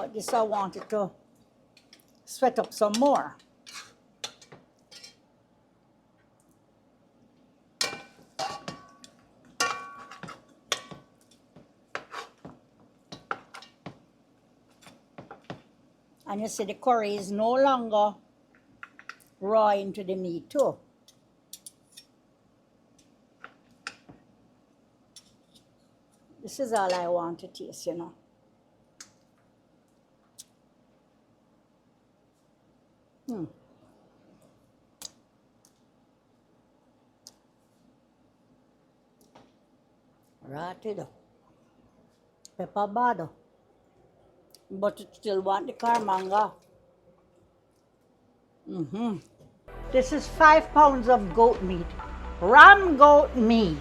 But this I wanted to sweat up some more. And you see the curry is no longer raw into the meat too. This is all I want to taste, you know. Rated. Pepper bad. But you still want the manga. This is 5 pounds of goat meat. Ram goat meat.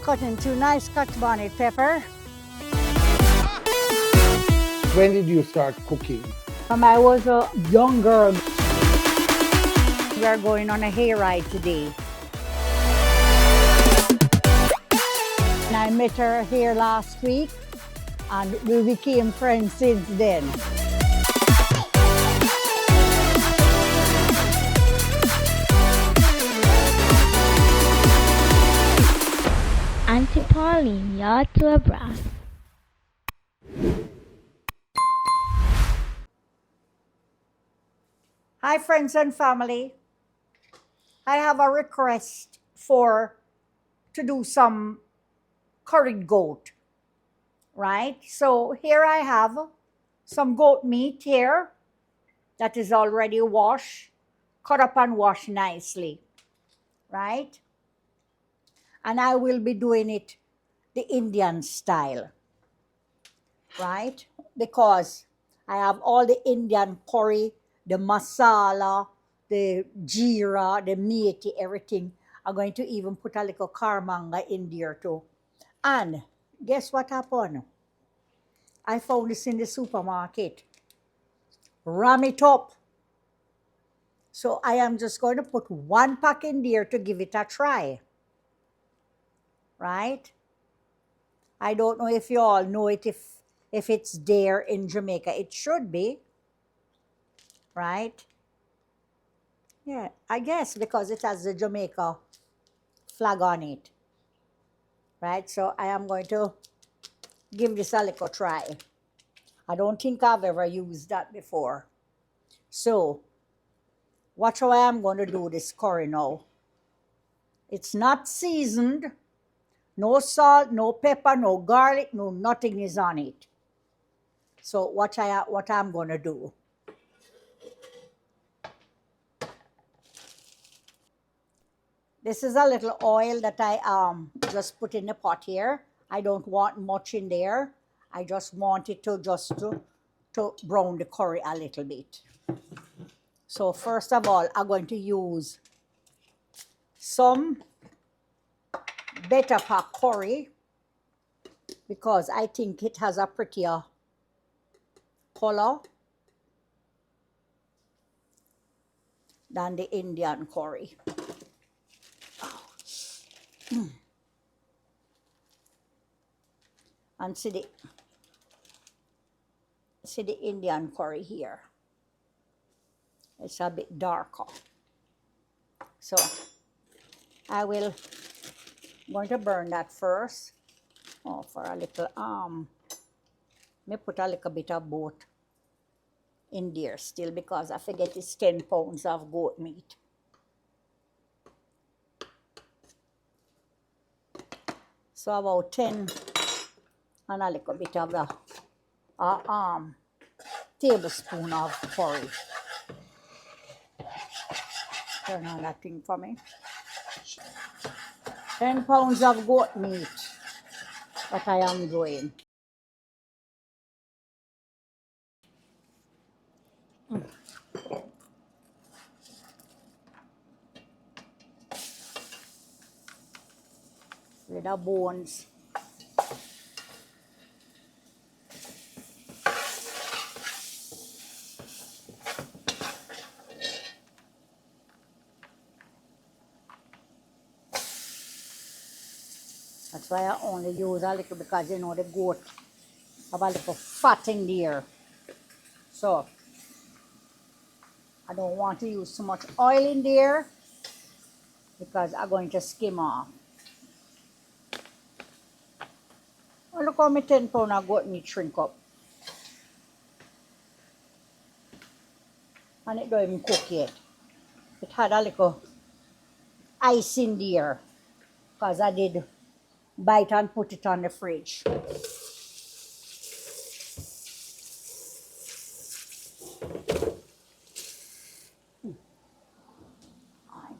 Cut into nice cut bonnet pepper. When did you start cooking? I was a young girl. We are going on a hayride today. And I met her here last week, and we became friends since then. Auntie Pauline, you're to a brass. Hi friends and family. I have a request to do some curried goat, right? So here I have some goat meat here that is already washed, cut up and washed nicely, right? And I will be doing it the Indian style, right? Because I have all the Indian curry, the masala, the jeera, the meaty, everything. I'm going to even put a little karamanga in there too. And guess what happened? I found this in the supermarket. Ram it up. So I am just going to put 1 pack in there to give it a try. Right? I don't know if you all know it, if it's there in Jamaica. It should be. Right? Yeah, I guess because it has the Jamaica flag on it. Right? So I am going to give this a little try. I don't think I've ever used that before. So, watch how I am going to do this curry now. It's not seasoned. No salt, no pepper, no garlic, no nothing is on it. So what I'm going to do. This is a little oil that I just put in the pot here. I don't want much in there. I just want it to brown the curry a little bit. So first of all, I'm going to use some better pack curry because I think it has a prettier color than the Indian curry. And see the Indian curry here. It's a bit darker. So I'm going to burn that first. Oh, for a little me put a little bit of both in there still because I forget it's 10 pounds of goat meat. So about 10 and a little bit of the tablespoon of curry. Turn on that thing for me. 10 pounds of goat meat that I am doing. With the bones. That's why I only use a little because you know the goat have a little fat in there. So I don't want to use too much oil in there because I'm going to skim off. Oh, look how my 10 pound of goat meat shrink up. And it don't even cook yet. It had a little ice in there because I did bite and put it on the fridge. My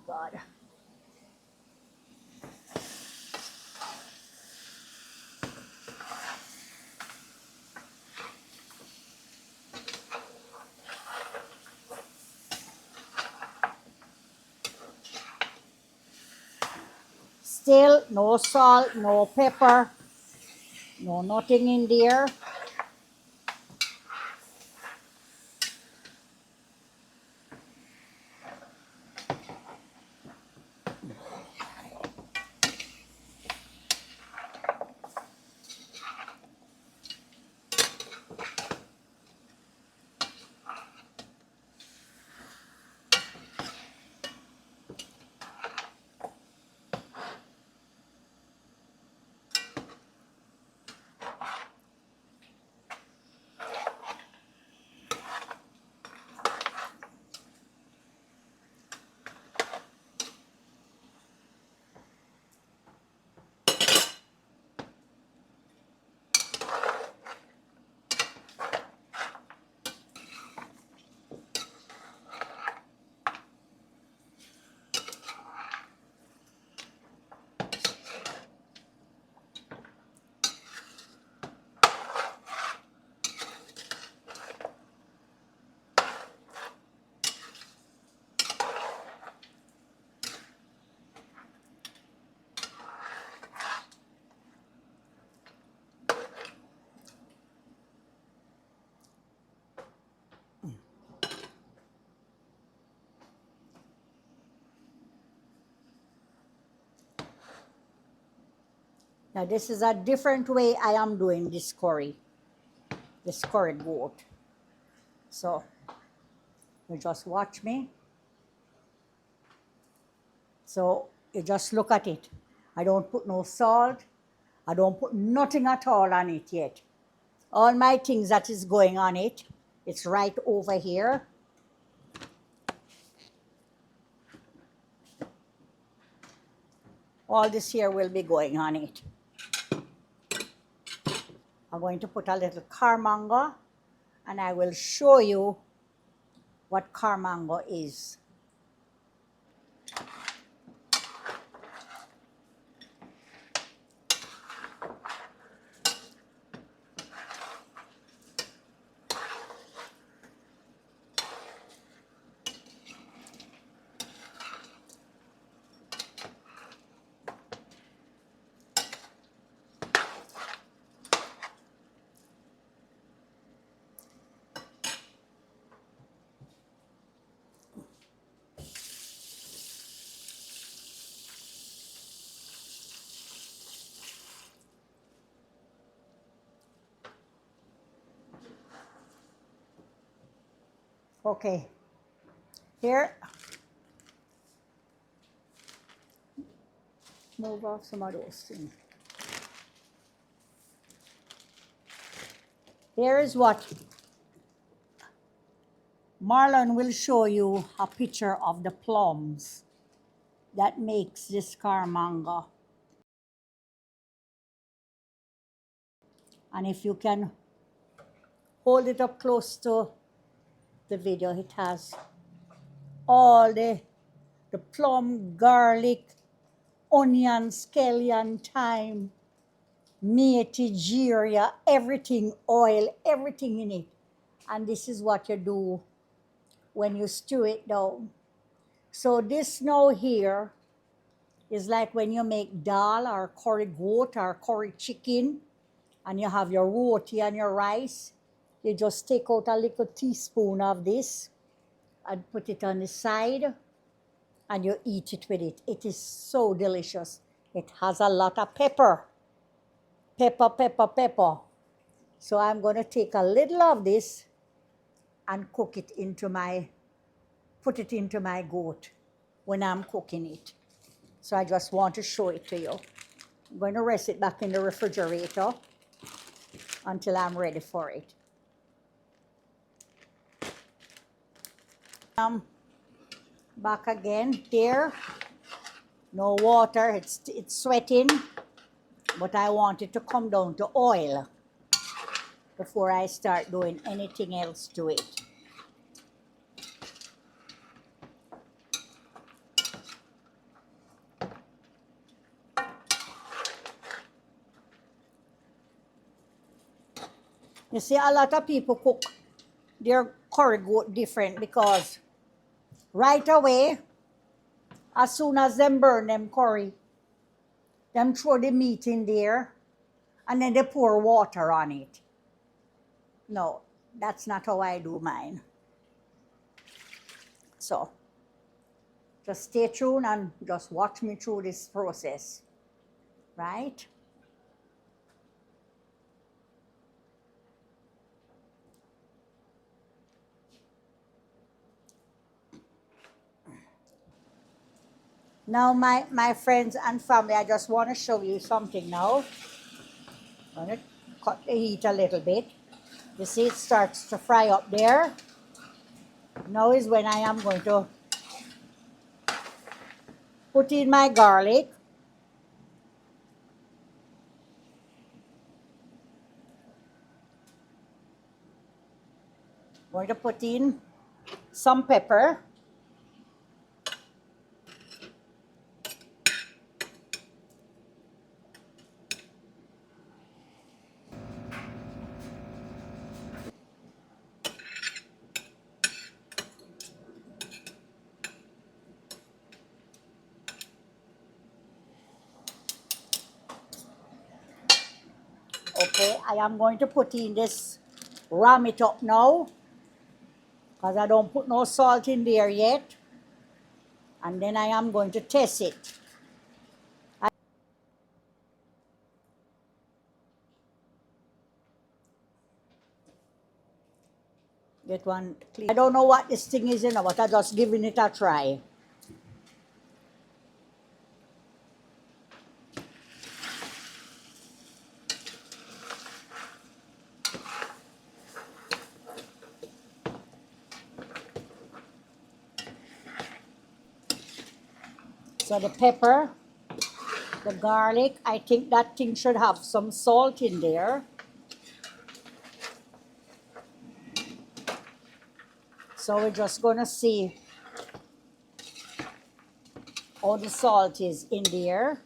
God. Still no salt, no pepper, no nothing in there. Now this is a different way I am doing this curry goat. So you just watch me. So you just look at it. I don't put no salt. I don't put nothing at all on it yet. All my things that is going on it, it's right over here. All this here will be going on it. I'm going to put a little carmango and I will show you what carmango is. Okay, here, move off some of those things. Here is what Marlon will show you a picture of the plums that makes this carmango. And if you can hold it up close to the video, it has all the plum, garlic, onion, scallion, thyme, meaty, jeera, everything, oil, everything in it. And this is what you do when you stew it down. So this now here is like when you make dal or curry goat or curry chicken and you have your roti and your rice. You just take out a little teaspoon of this and put it on the side and you eat it with it. It is so delicious. It has a lot of pepper. Pepper, pepper, pepper. So I'm going to take a little of this and put it into my goat when I'm cooking it. So I just want to show it to you. I'm going to rest it back in the refrigerator until I'm ready for it. Back again here. No water, it's sweating, but I want it to come down to oil before I start doing anything else to it. You see, a lot of people cook their curry goat different because right away, as soon as them burn them curry, them throw the meat in there and then they pour water on it. No, that's not how I do mine. So, just stay tuned and just watch me through this process, right? Now, my friends and family, I just want to show you something now. I'm going to cut the heat a little bit. You see it starts to fry up there. Now is when I am going to put in my garlic. Going to put in some pepper. Okay, I am going to put in this, ram it up now, because I don't put no salt in there yet. And then I am going to test it. Get one clean. I don't know what this thing is, but I'm just giving it a try. So the pepper, the garlic, I think that thing should have some salt in there. So we're just going to see how the salt is in there.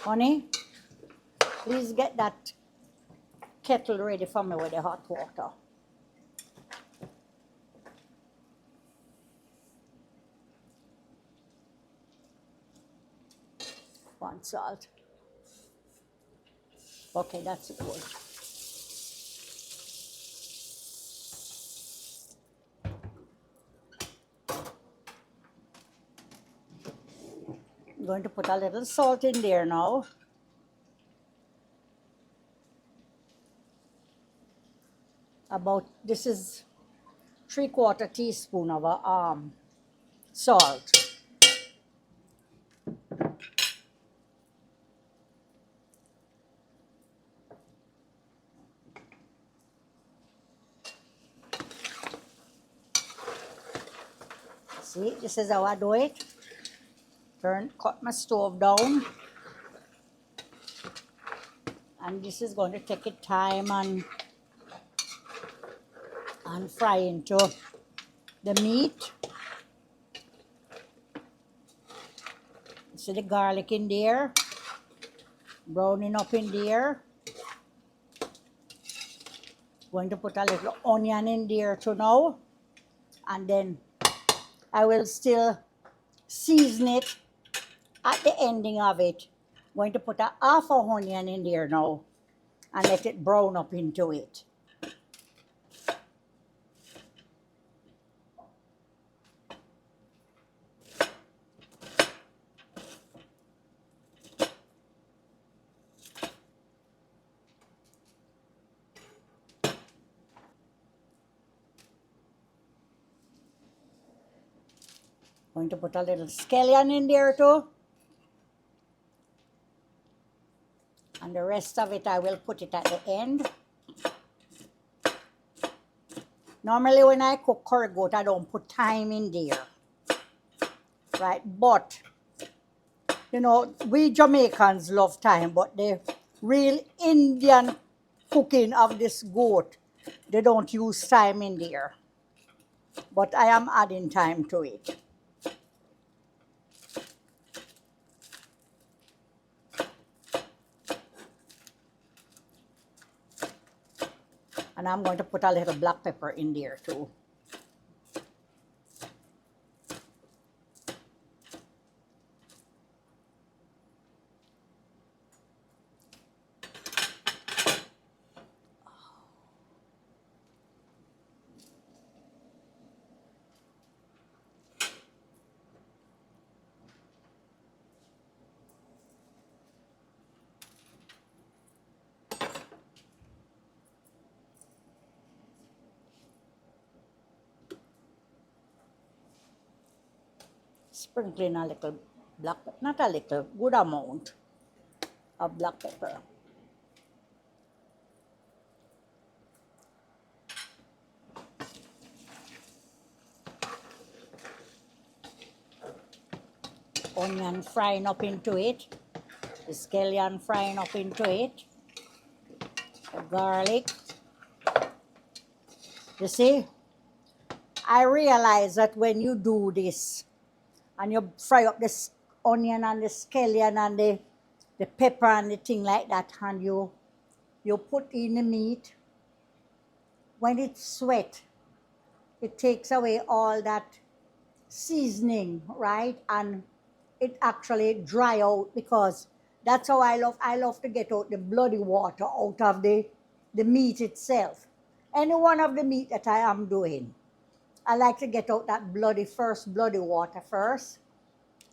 Honey, please get that kettle ready for me with the hot water. One salt. Okay, that's good. I'm going to put a little salt in there now. This is 3/4 teaspoon of salt. See, this is how I do it. Cut my stove down. And this is going to take it time and fry into the meat. See the garlic in there, browning up in there. Going to put a little onion in there too now. And then I will still season it at the ending of it. Going to put a half a onion in there now. and let it brown up into it. Going to put a little scallion in there too. And the rest of it, I will put it at the end. Normally when I cook curry goat, I don't put thyme in there. Right, but, you know, we Jamaicans love thyme, but the real Indian cooking of this goat, they don't use thyme in there. But I am adding thyme to it. And I'm going to put a little black pepper in there too. Sprinkling a little black, not a little, good amount of black pepper. Onion frying up into it, the scallion frying up into it, the garlic. You see, I realize that when you do this and you fry up the onion and the scallion and the pepper and the thing like that, and you put in the meat, when it's sweat, it takes away all that seasoning, right? And it actually dry out, because that's how I love to get out the bloody water out of the meat itself. Any one of the meat that I am doing, I like to get out that bloody water first,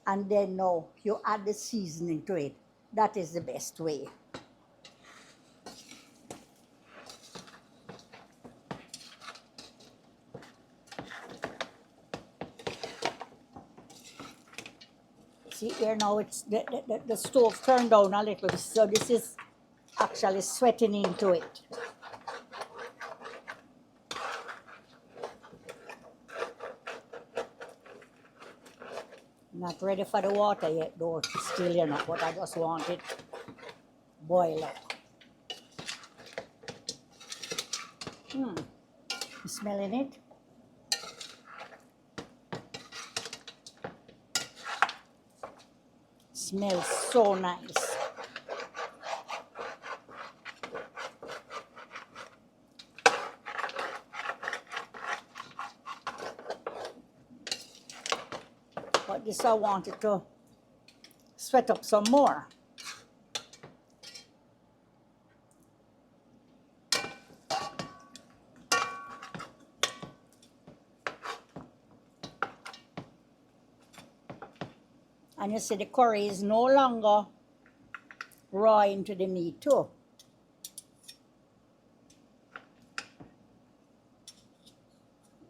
and then no, you add the seasoning to it. That is the best way. See here now, it's the stove turned down a little, so this is actually sweating into it. Not ready for the water yet though, still, you know, but I just want it boil up. You smelling it? Smells so nice. But this I wanted to sweat up some more. And you see the curry is no longer raw into the meat too.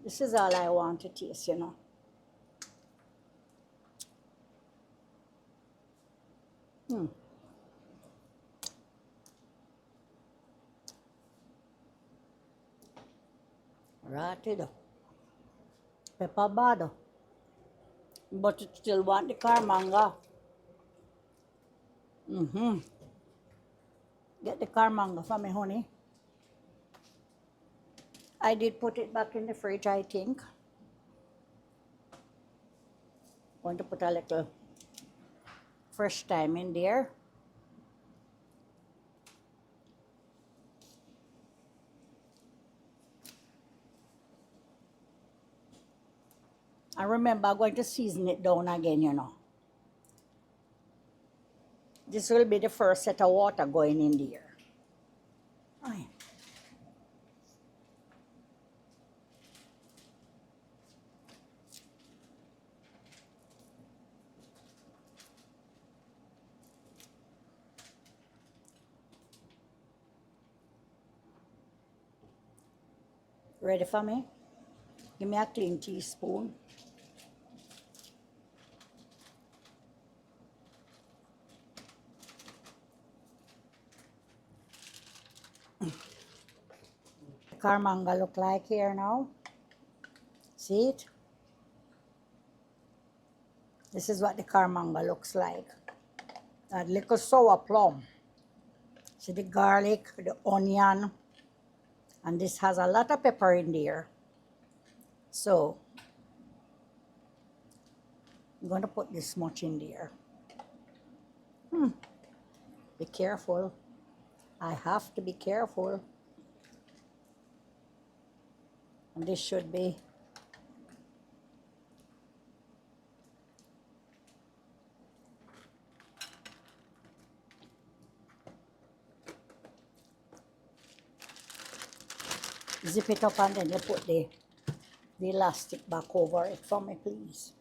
This is all I want to taste, you know. Right, pepper bad, but it still want the carmanga. Get the carmanga for me, honey. I did put it back in the fridge, I think. Going to put a little fresh thyme in there. And remember, I'm going to season it down again, you know. This will be the first set of water going in there. Ready for me? Give me a clean teaspoon. The manga look like here now. See it? This is what the manga looks like. That little sour plum. See the garlic, the onion, and this has a lot of pepper in there. So I'm going to put this much in there. Be careful. I have to be careful. And this should be zip it up, and then you put the elastic back over it for me, please.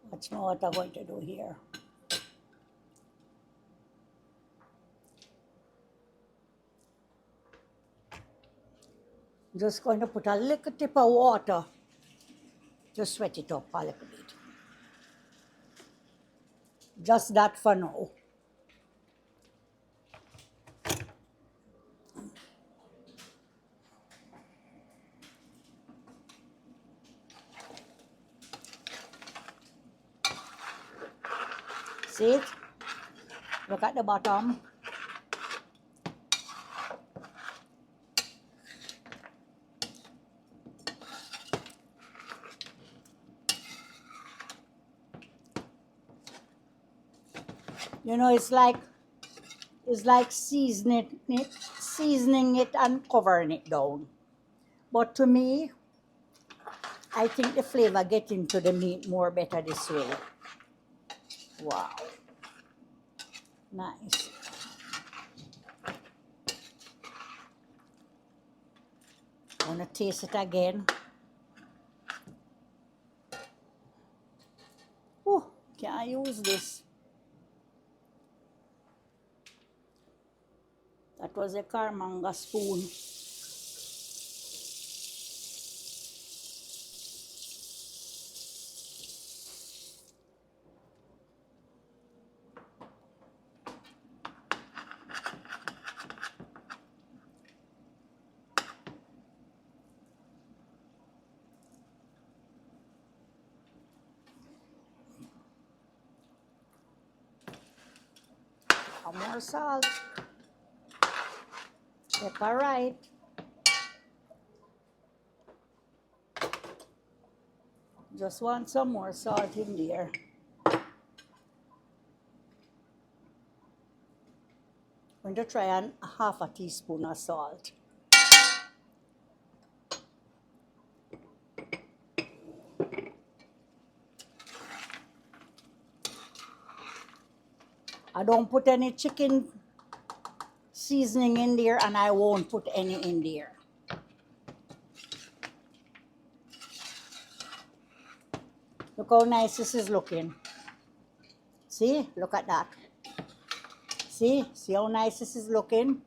Watch me what I'm going to do here. Just going to put a little tip of water to sweat it up a little bit. Just that for now. See it? Look at the bottom. You know, it's like seasoning it and covering it down. But to me, I think the flavor gets into the meat more better this way. Wow. Nice. Want to taste it again? Oh, can I use this? That was a manga spoon. More salt. Pepper right. Just want some more salt in there. I'm going to try a half a teaspoon of salt. I don't put any chicken seasoning in there, and I won't put any in there. Look how nice this is looking. See? Look at that. See? See how nice this is looking?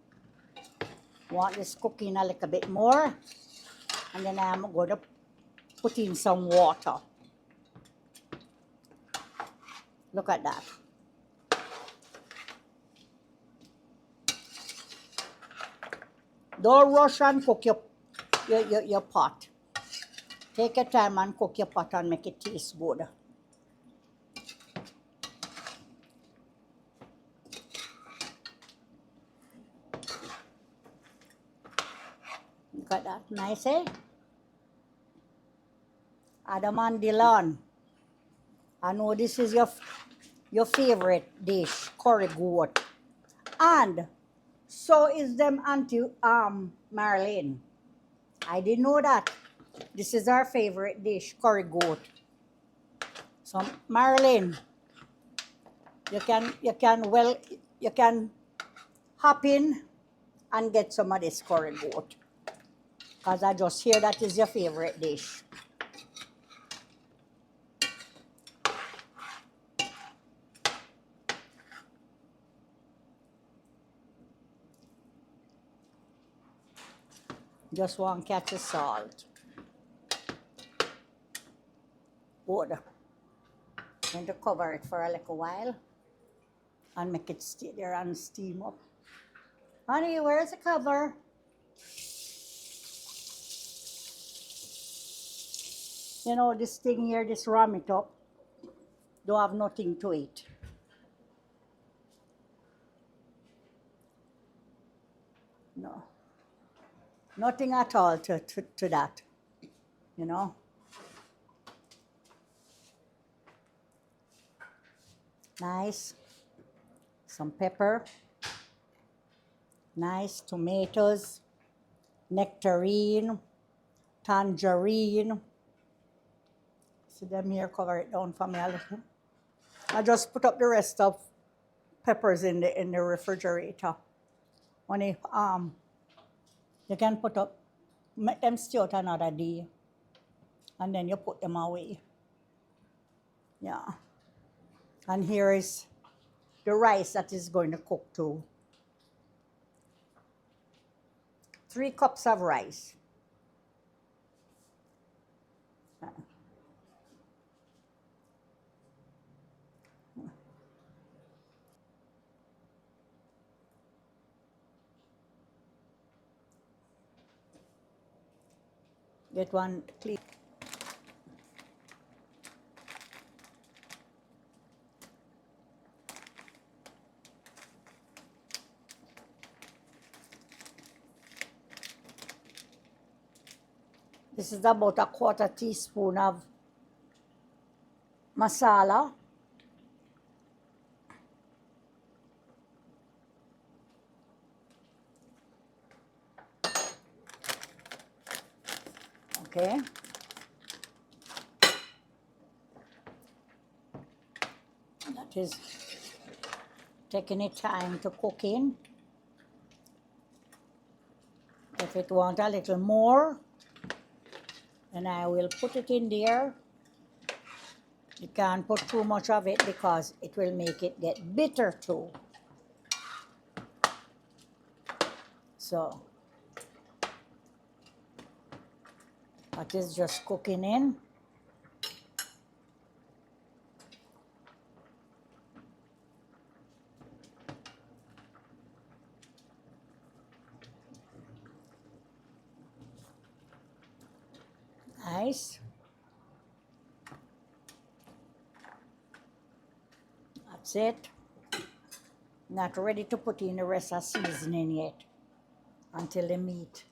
Want this cooking a little bit more. And then I'm going to put in some water. Look at that. Don't rush and cook your pot. Take your time and cook your pot and make it taste good. Look at that. Nice, eh? Adaman Dilan. I know this is your favorite dish, curry goat. And So is them Auntie Marlene. I didn't know that. This is our favorite dish, curry goat. So Marlene, you can hop in and get some of this curry goat. Because I just hear that is your favorite dish. Just one catch of salt. Good. Going to cover it for a little while and make it stay there and steam up. Honey, where's the cover? You know, this thing here, this ram it up, don't have nothing to it. No. Nothing at all to that, you know. Nice. Some pepper. Nice tomatoes, nectarine, tangerine. See them here, cover it down for me a little. I just put up the rest of peppers in the refrigerator. Only you can put up, make them stew out another day, and then you put them away. Yeah. And here is the rice that is going to cook too. 3 cups of rice. Get one clean. This is about a 1/4 teaspoon of masala. Okay. That is taking it time to cook in. If it wants a little more, then I will put it in there. You can't put too much of it because it will make it get bitter too. So that is just cooking in. Nice. That's it. Not ready to put in the rest of seasoning yet until the meat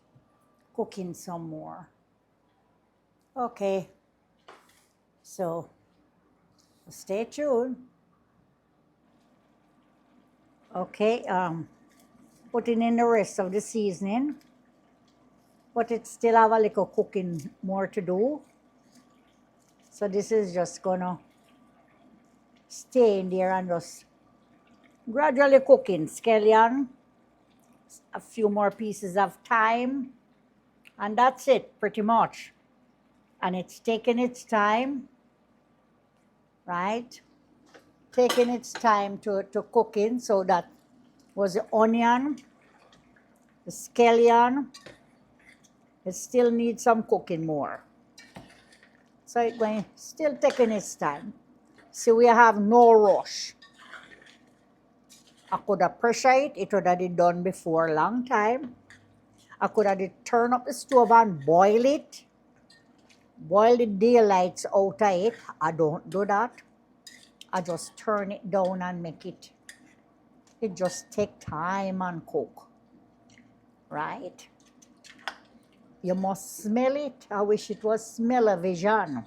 cooking some more. Okay, so stay tuned. Okay, putting in the rest of the seasoning, but it still have a little cooking more to do. So this is just gonna stay in there and just gradually cooking. Scallion, a few more pieces of thyme, and that's it pretty much. And it's taking its time, right? Taking its time to cook in. So that was the onion, the scallion. It still needs some cooking more. So it's going still taking its time. See, we have no rush. I could have pressured it would have been done before a long time. I could have turned up the stove and boil it. Boil the daylights out of it. I don't do that. I just turn it down and make it. It just take time and cook, right? You must smell it. I wish it was smell-o-vision.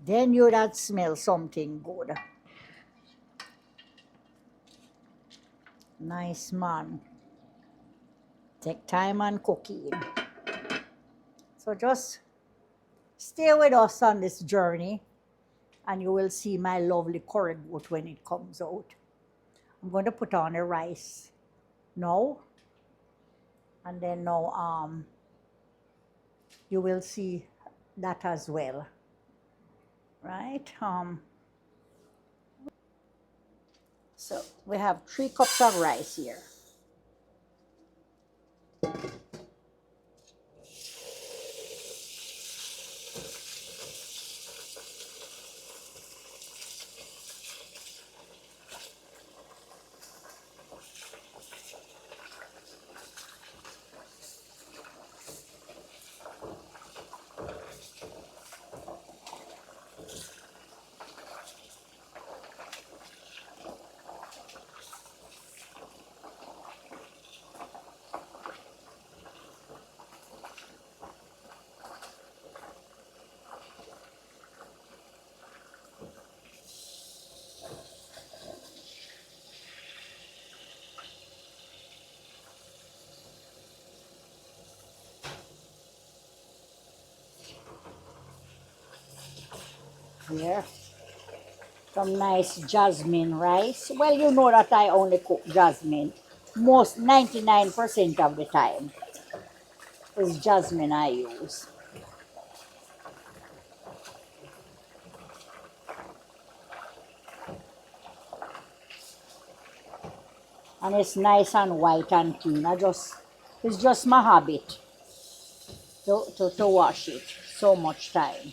Then you'd have smell something good. Nice man. Take time on cooking. So just stay with us on this journey and you will see my lovely curry goat when it comes out. I'm going to put on the rice now. And then now you will see that as well. Right? So we have 3 cups of rice here. Here. Some nice jasmine rice. Well, you know that I only cook jasmine. Most 99% of the time is jasmine I use. And it's nice and white and clean. It's just my habit to wash it so much time.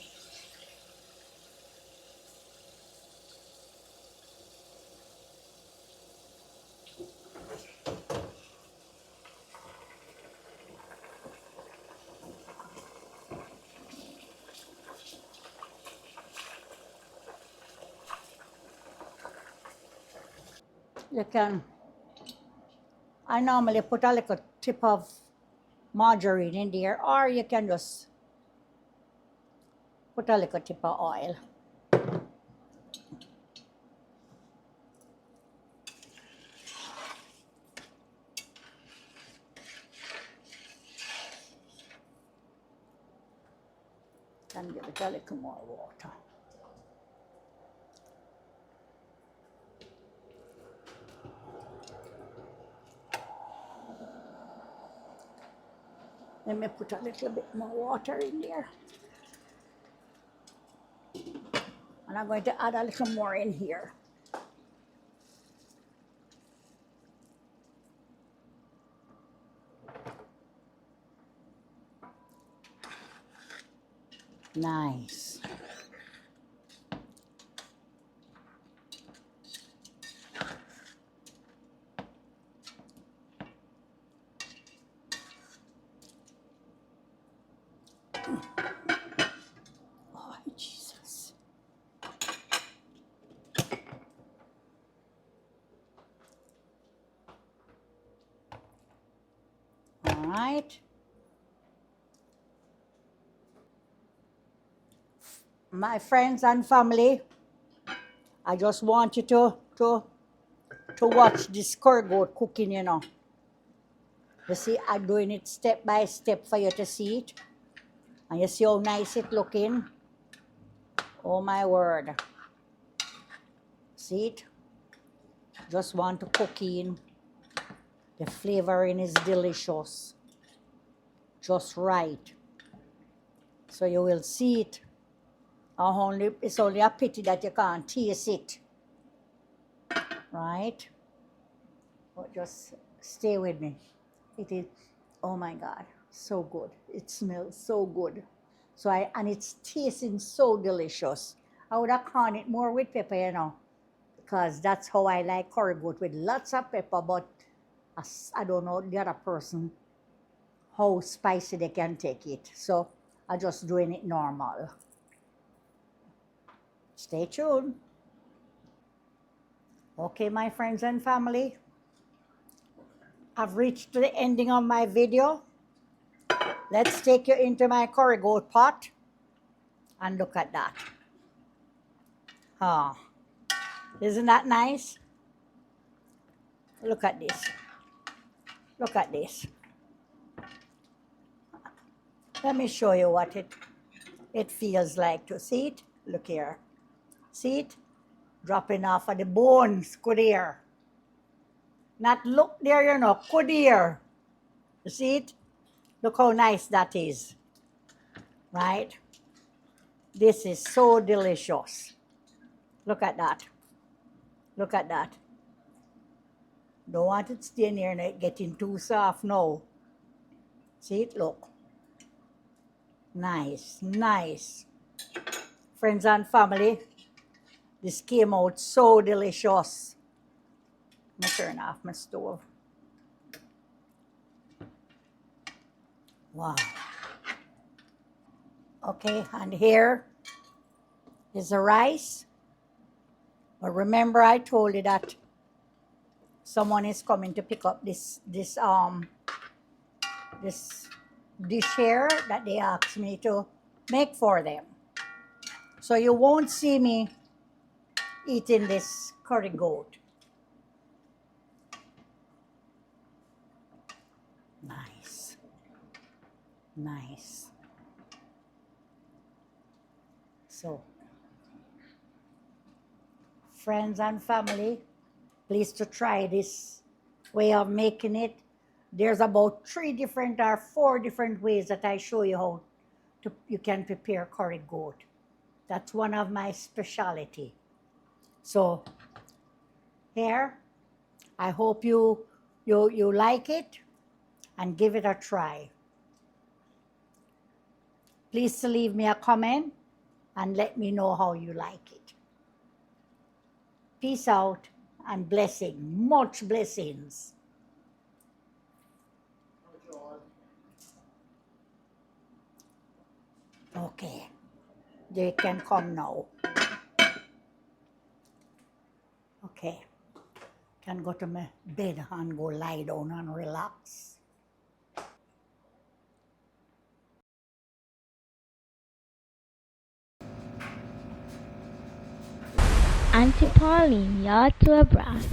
I normally put a little tip of margarine in there, or you can just put a little tip of oil. And give it a little more water. Let me put a little bit more water in there. And I'm going to add a little more in here. Nice. Oh, Jesus. All right. My friends and family, I just want you to watch this curry goat cooking, you know. You see, I'm doing it step by step for you to see it. And you see how nice it looking? Oh my word. See it? Just want to cook in. The flavoring is delicious. Just right. So you will see it. It's only a pity that you can't taste it. Right? But just stay with me. It is, oh my God, so good. It smells so good. And it's tasting so delicious. I would have corned it more with pepper, you know, because that's how I like curry goat, with lots of pepper, but I don't know the other person, how spicy they can take it. So I'm just doing it normal. Stay tuned. Okay, my friends and family, I've reached the ending of my video. Let's take you into my curry goat pot and look at that. Oh, isn't that nice? Look at this. Look at this. Let me show you what it feels like to see it. Look here. See it? Dropping off of the bones. Good here. Not look there, you know. Good here. You see it? Look how nice that is. Right? This is so delicious. Look at that. Look at that. Don't want it staying here and getting too soft now. See it? Look. Nice, nice. Friends and family, this came out so delicious. I'm gonna turn off my stove. Wow. Okay, and here is the rice. But remember, I told you that someone is coming to pick up this dish here that they asked me to make for them. So you won't see me eating this curry goat. Nice. Nice. So, friends and family, please to try this way of making it. There's about 3 different or 4 different ways that I show you how you can prepare curry goat. That's one of my specialty. So here, I hope you like it and give it a try. Please to leave me a comment and let me know how you like it. Peace out and blessing, much blessings. Okay, they can come now. Okay, can go to my bed and go lie down and relax. Auntie Pauline, you're to a brass.